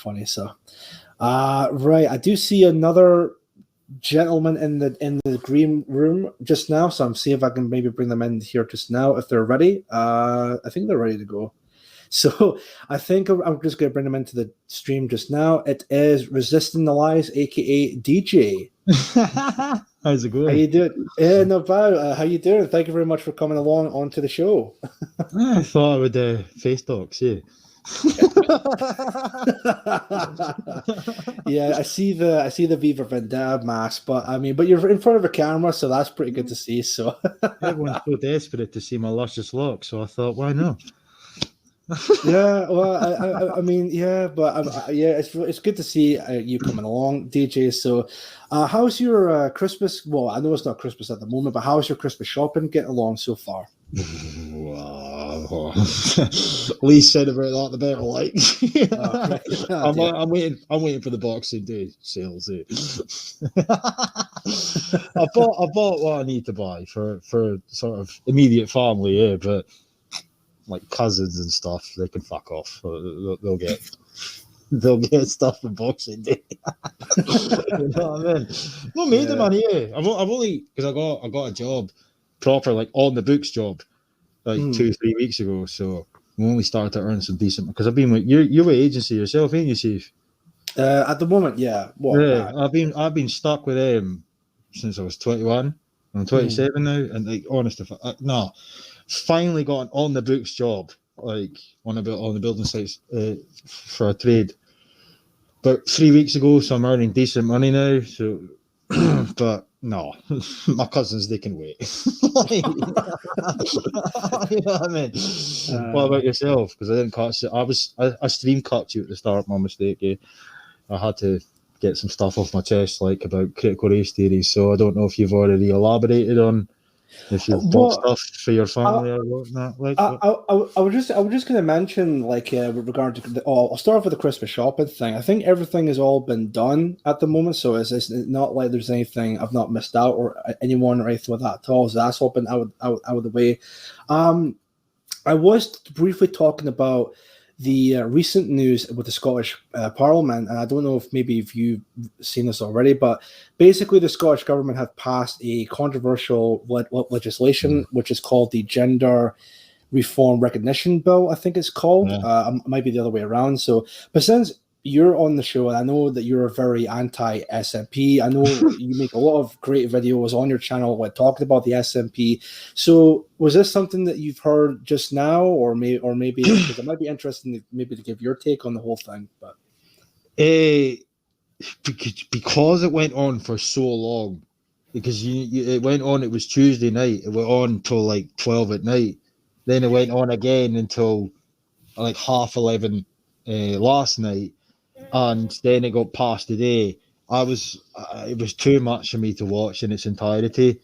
funny. So, right, I do see another gentleman in the green room just now, so I'm seeing if I can maybe bring them in here just now if they're ready. I think they're ready to go. So I think I'm just going to bring them into the stream just now. It is Resisting the Lies, aka DJ. How's it going? How you doing? Yeah, no bad. How you doing? Thank you very much for coming along onto the show. I thought I would face talks, yeah. Yeah, I see the Viva Vendetta mask, but you're in front of a camera, so that's pretty good to see. So everyone's so desperate to see my luscious locks, so I thought, why not? Yeah, well, it's good to see you coming along, DJ. So, how's your Christmas? Well, I know it's not Christmas at the moment, but how's your Christmas shopping getting along so far? Least said about that, the better. Like, I'm waiting for the Boxing Day sales. I bought what I need to buy for sort of immediate family, yeah, but like cousins and stuff, they can fuck off. They'll get stuff for Boxing Day. You know what I mean? Not made the money. Yeah, I've only because I got a job, proper like on the books job, like 2-3 weeks ago. So I only started to earn some decent because I've been with you're with agency yourself, ain't you, Chief? At the moment, yeah. I've been stuck with them since I was 21. I'm 27 now, and like honest, no. Finally got an on the books job, like on the building sites for a trade. But 3 weeks ago, so I'm earning decent money now. So, but no, my cousins, they can wait. You know what I mean? What about yourself? Because I didn't catch it. I stream cut you at the start. My mistake. Yeah. I had to get some stuff off my chest, like about critical race theory. So I don't know if you've already elaborated on. If you've bought stuff for your family or whatnot, like I was just going to mention, like, with regard to I'll start off with the Christmas shopping thing. I think everything has all been done at the moment, so it's not like there's anything I've not missed out or anyone or anything like that at all. So that's all been out of the way. I was briefly talking about the recent news with the Scottish Parliament, and I don't know if you've seen this already, but basically the Scottish government have passed a controversial legislation, which is called the Gender Reform Recognition Bill, I think it's called. It might be the other way around. So, but since you're on the show, and I know that you're very anti-SNP. I know you make a lot of great videos on your channel when talking about the SNP. So, was this something that you've heard just now, or maybe because it might be interesting maybe to give your take on the whole thing? But because it went on for so long, because it went on. It was Tuesday night. It went on till like 12 at night. Then it went on again until like 11:30 last night. And then it got passed today. It was too much for me to watch in its entirety,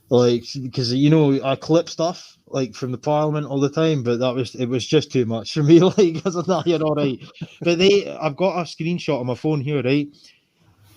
like because I clip stuff like from the Parliament all the time, but it was just too much for me. Like, because I thought, all right, but I've got a screenshot on my phone here, right?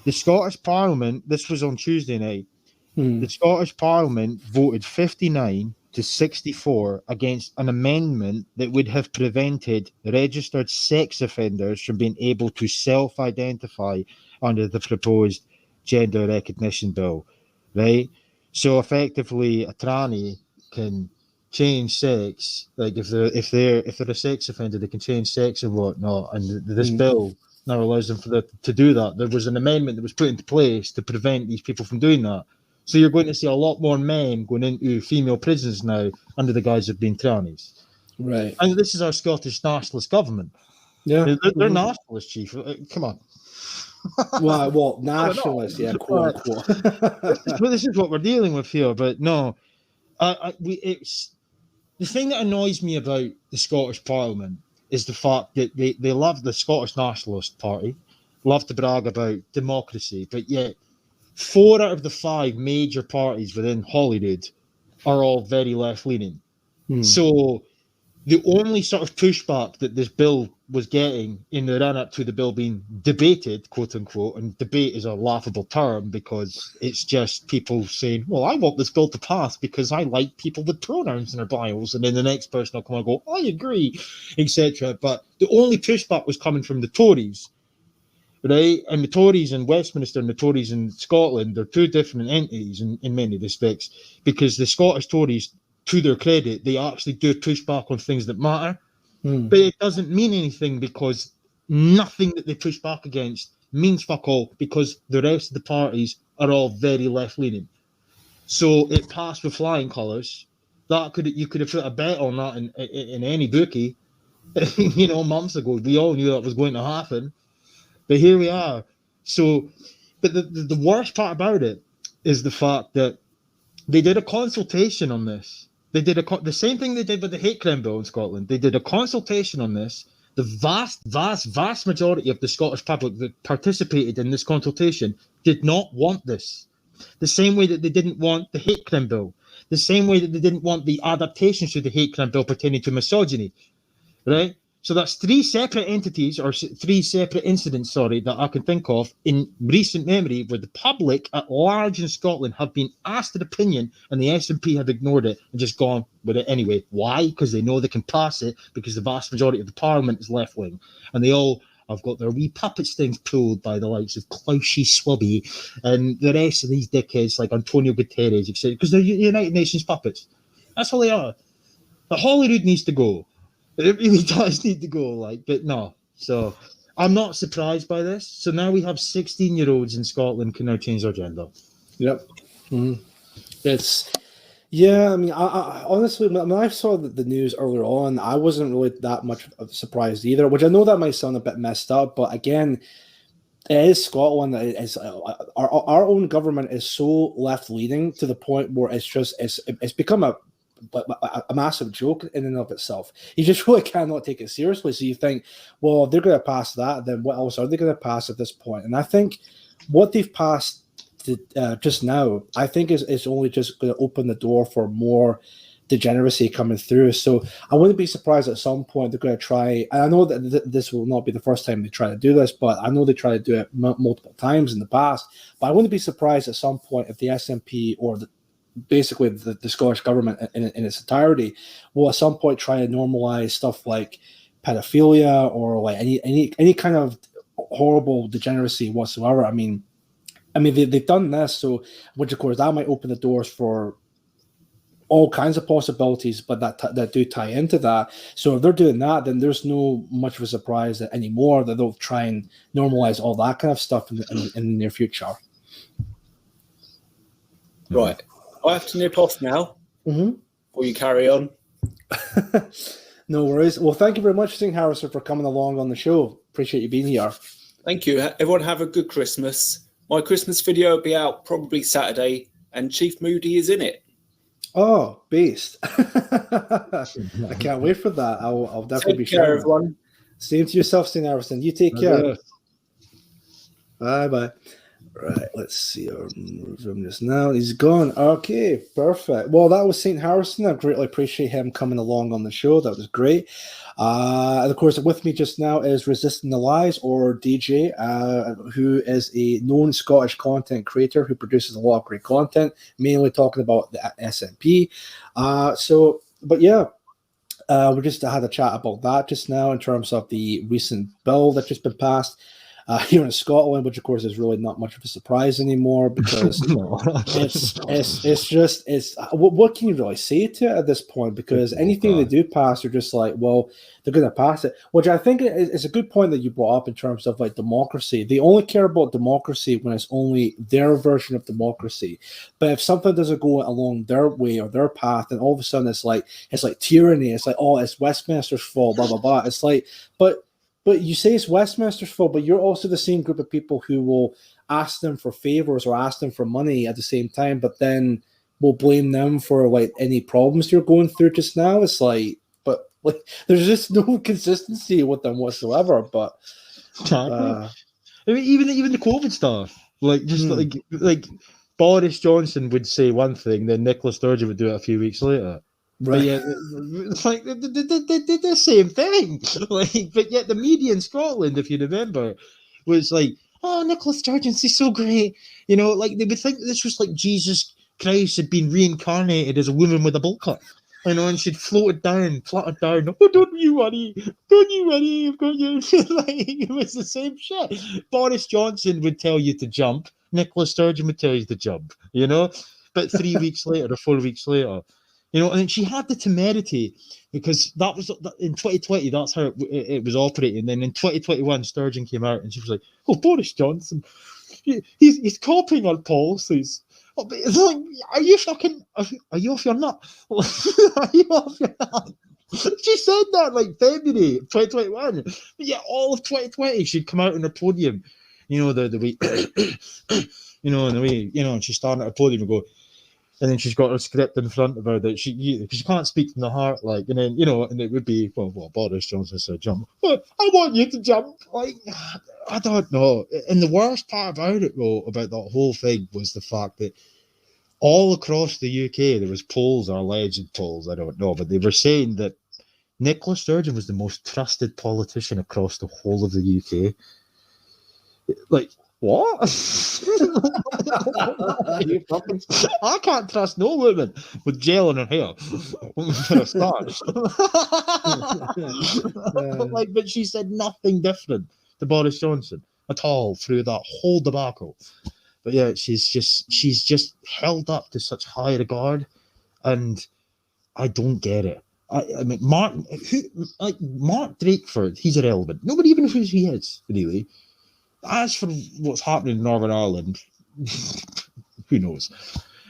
The Scottish Parliament. This was on Tuesday night. The Scottish Parliament voted 59-64 against an amendment that would have prevented registered sex offenders from being able to self-identify under the proposed gender recognition bill, right? So effectively, a tranny can change sex, like if they're a sex offender, they can change sex and whatnot, and this bill now allows them to do that. There was an amendment that was put into place to prevent these people from doing that. So you're going to see a lot more men going into female prisons now under the guise of being trannies. Right. And this is our Scottish nationalist government. Yeah. They're nationalist, Chief. Come on. Well, nationalist, yeah, quote unquote. This is what we're dealing with here. But no, it's the thing that annoys me about the Scottish Parliament is the fact that they love the Scottish Nationalist Party, love to brag about democracy, but yet 4 out of the 5 major parties within Holyrood are all very left-leaning. So the only sort of pushback that this bill was getting in the run-up to the bill being debated, quote-unquote, and debate is a laughable term because it's just people saying, well, I want this bill to pass because I like people with pronouns in their bios, and then the next person will come and go, I agree, etc. But the only pushback was coming from the Tories, right? And the Tories in Westminster and the Tories in Scotland are two different entities in many respects, because the Scottish Tories, to their credit, they actually do push back on things that matter. But it doesn't mean anything, because nothing that they push back against means fuck all, because the rest of the parties are all very left-leaning. So it passed with flying colours. You could have put a bet on that in any bookie, months ago. We all knew that was going to happen. But here we are. So, but the worst part about it is the fact that they did a consultation on this. They did the same thing they did with the hate crime bill in Scotland. They did a consultation on this. The vast majority of the Scottish public that participated in this consultation did not want this. The same way that they didn't want the hate crime bill. The same way that they didn't want the adaptations to the hate crime bill pertaining to misogyny. Right? So that's three separate entities, or three separate incidents, that I can think of in recent memory where the public at large in Scotland have been asked an opinion and the SNP have ignored it and just gone with it anyway. Why? Because they know they can pass it, because the vast majority of the parliament is left-wing. And they all have got their wee puppet strings pulled by the likes of Klausy Swabby and the rest of these dickheads like Antonio Guterres, etc. Because they're United Nations puppets. That's all they are. The Holyrood needs to go. It really does need to go, but no. So I'm not surprised by this. So now we have 16-year-olds in Scotland can now change their gender. Yep. Mm-hmm. I mean, I honestly, when I saw the news earlier on, I wasn't really that much surprised either, which I know that might sound a bit messed up, but again, it is Scotland. Our own government is so left-leaning to the point where it's become a massive joke in and of itself. You just really cannot take it seriously. So you think, well, if they're going to pass that, then what else are they going to pass at this point? And I think what they've passed just now, I think is only just going to open the door for more degeneracy coming through. So I wouldn't be surprised at some point they're going to try. And I know that this will not be the first time they try to do this, but I know they try to do it multiple times in the past. But I wouldn't be surprised at some point if the SNP or basically the Scottish government in its entirety will at some point try to normalize stuff like pedophilia or like any kind of horrible degeneracy whatsoever. I mean they've done this, so which of course that might open the doors for all kinds of possibilities, but that do tie into that. So if they're doing that, then there's no much of a surprise anymore that they'll try and normalize all that kind of stuff in the near future. Right. I have to nip off now. Mm-hmm. Will you carry on? No worries. Well, thank you very much, St. Harrison, for coming along on the show. Appreciate you being here. Thank you. Everyone have a good Christmas. My Christmas video will be out probably Saturday, and Chief Moody is in it. Oh, based. I can't wait for that. I'll definitely Take care, everyone. Same to yourself, St. Harrison. You take care. Bye-bye. Right, let's see. I'll remove this now. He's gone. Okay, perfect. Well, that was St. Harrison. I greatly appreciate him coming along on the show. That was great. And of course, with me just now is Resisting the Lies, or DJ, who is a known Scottish content creator who produces a lot of great content, mainly talking about the SNP. We just had a chat about that just now in terms of the recent bill that's just been passed here in Scotland, which of course is really not much of a surprise anymore, because it's what can you really say to it at this point? Because anything they do pass, you're just like, well, they're going to pass it, which I think is a good point that you brought up in terms of like democracy. They only care about democracy when it's only their version of democracy. But if something doesn't go along their way or their path, then all of a sudden it's like tyranny. It's like, oh, it's Westminster's fault, blah blah blah. It's like, But you say it's Westminster's fault, but you're also the same group of people who will ask them for favors or ask them for money at the same time, but then will blame them for like any problems you're going through just now. It's like, but like, there's just no consistency with them whatsoever. But I mean, even the COVID stuff, like Boris Johnson would say one thing, then Nicola Sturgeon would do it a few weeks later. Right. But yeah, it's like they did the same thing. But yet the media in Scotland, if you remember, was like, "Oh, Nicola Sturgeon, she's so great." They would think this was like Jesus Christ had been reincarnated as a woman with a bowl cut. You know, and she'd fluttered down. Oh, don't you worry, I've got you. Like, it was the same shit. Boris Johnson would tell you to jump. Nicola Sturgeon would tell you to jump. You know, but 3 weeks later or 4 weeks later, you know, and she had the temerity because that was in 2020. That's how it was operating. And then in 2021, Sturgeon came out and she was like, "Oh, Boris Johnson, he's copying our policies." Oh, but it's like, are you off your nut? Are you off your nut? She said that like February 2021. But yeah, all of 2020, she'd come out on the podium, you know, the way, you know, and the way, you know, and she's starting at a podium and go, and then she's got her script in front of her that because she can't speak from the heart, like, and then, you know, and it would be, well, Boris Johnson said jump. Well, I want you to jump. Like, I don't know. And the worst part about it, though, about that whole thing was the fact that all across the UK, there was polls, or alleged polls, I don't know, but they were saying that Nicola Sturgeon was the most trusted politician across the whole of the UK. Like, what? I can't trust no woman with gel in her hair. For a start. Like, but she said nothing different to Boris Johnson at all through that whole debacle. But yeah, she's just held up to such high regard, and I don't get it. I mean, Mark Drakeford, he's irrelevant. Nobody even knows who he is, really. As for what's happening in Northern Ireland, who knows?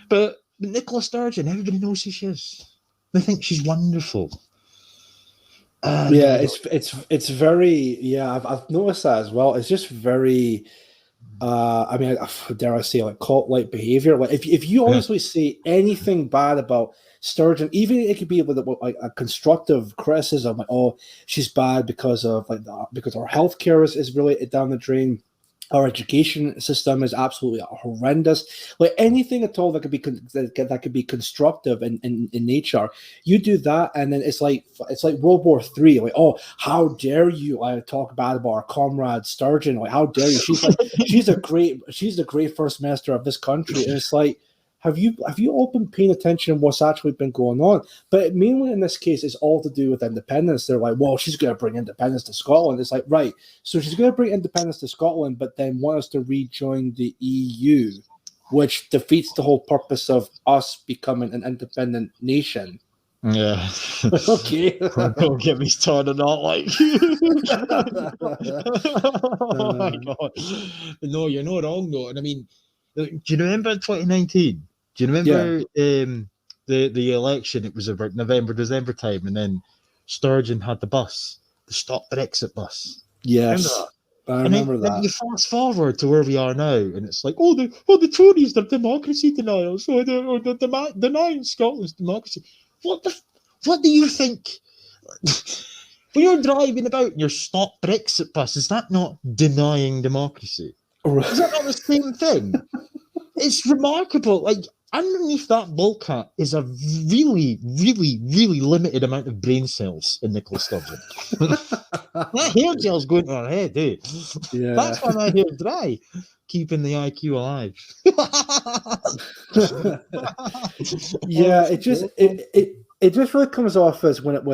But Nicola Sturgeon, everybody knows who she is. They think she's wonderful. Yeah, it's very, yeah. I've noticed that as well. It's just very. I mean, dare I say, like cult-like behavior. Like, if you honestly say anything bad about Sturgeon, even it could be with like a constructive criticism, like, oh, she's bad because of because our healthcare is really down the drain. Our education system is absolutely horrendous. Like anything at all that could be constructive in nature, you do that, and then it's like World War III. Like, oh, how dare you talk bad about our comrade Sturgeon? Like, how dare you? She's the great first minister of this country, and it's like, have you all been paying attention to what's actually been going on? But mainly in this case, it's all to do with independence. They're like, well, she's going to bring independence to Scotland. It's like, right, so she's going to bring independence to Scotland, but then want us to rejoin the EU, which defeats the whole purpose of us becoming an independent nation. Yeah. Okay. Don't get me started on like. Oh my God. No, you're not wrong though. And I mean, do you remember 2019? Do you remember the election? It was about November, December time, and then Sturgeon had the bus, the Stop Brexit bus. Yes, I remember that. Then you fast forward to where we are now, and it's like, the Tories, they're democracy denials, so they're denying Scotland's democracy. What do you think? When you're driving about in your Stop Brexit bus, is that not denying democracy? Is that not the same thing? It's remarkable. Like, underneath that bulkhead is a really, really, really limited amount of brain cells in Nicola Sturgeon. That hair gel's going to her head, eh? Yeah. That's why my hair's dry, keeping the IQ alive. Yeah, it just really comes off as when it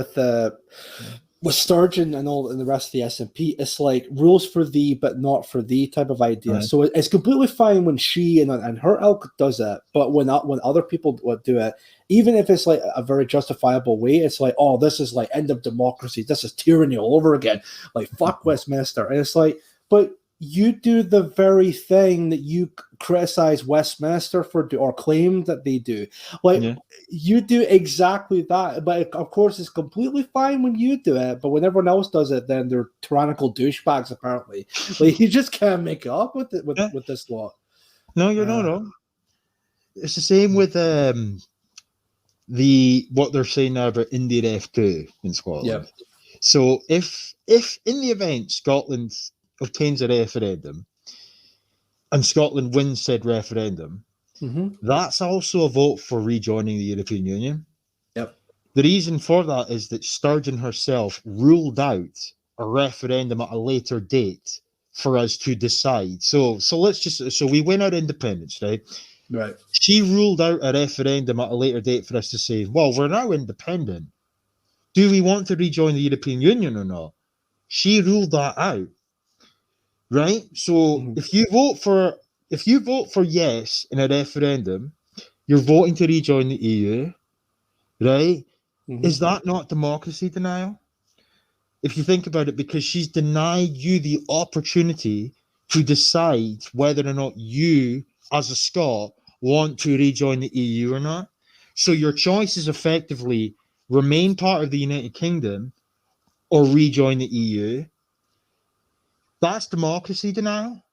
with Sturgeon and the rest of the SNP, it's like rules for thee but not for thee type of idea. Right. So it's completely fine when she and her ilk does it, but when other people would do it, even if it's like a very justifiable way, it's like, oh, this is like end of democracy, this is tyranny all over again, like fuck Westminster. And it's like, but you do the very thing that you criticize Westminster for or claim that they do. Like, you do exactly that. But of course, it's completely fine when you do it. But when everyone else does it, then they're tyrannical douchebags, apparently. Like, you just can't make it up with this lot. No, you're not wrong. It's the same with what they're saying now about India F2 in Scotland. Yeah. So if in the event Scotland obtains a referendum and Scotland wins said referendum, that's also a vote for rejoining the European Union. Yep. The reason for that is that Sturgeon herself ruled out a referendum at a later date for us to decide. So we win our independence, right? Right. She ruled out a referendum at a later date for us to say, well, we're now independent. Do we want to rejoin the European Union or not? She ruled that out. Right? So if you vote for yes in a referendum, you're voting to rejoin the EU, right? Is that not democracy denial? If you think about it, because she's denied you the opportunity to decide whether or not you, as a Scot, want to rejoin the EU or not. So your choice is effectively remain part of the United Kingdom or rejoin the EU. That's democracy denial.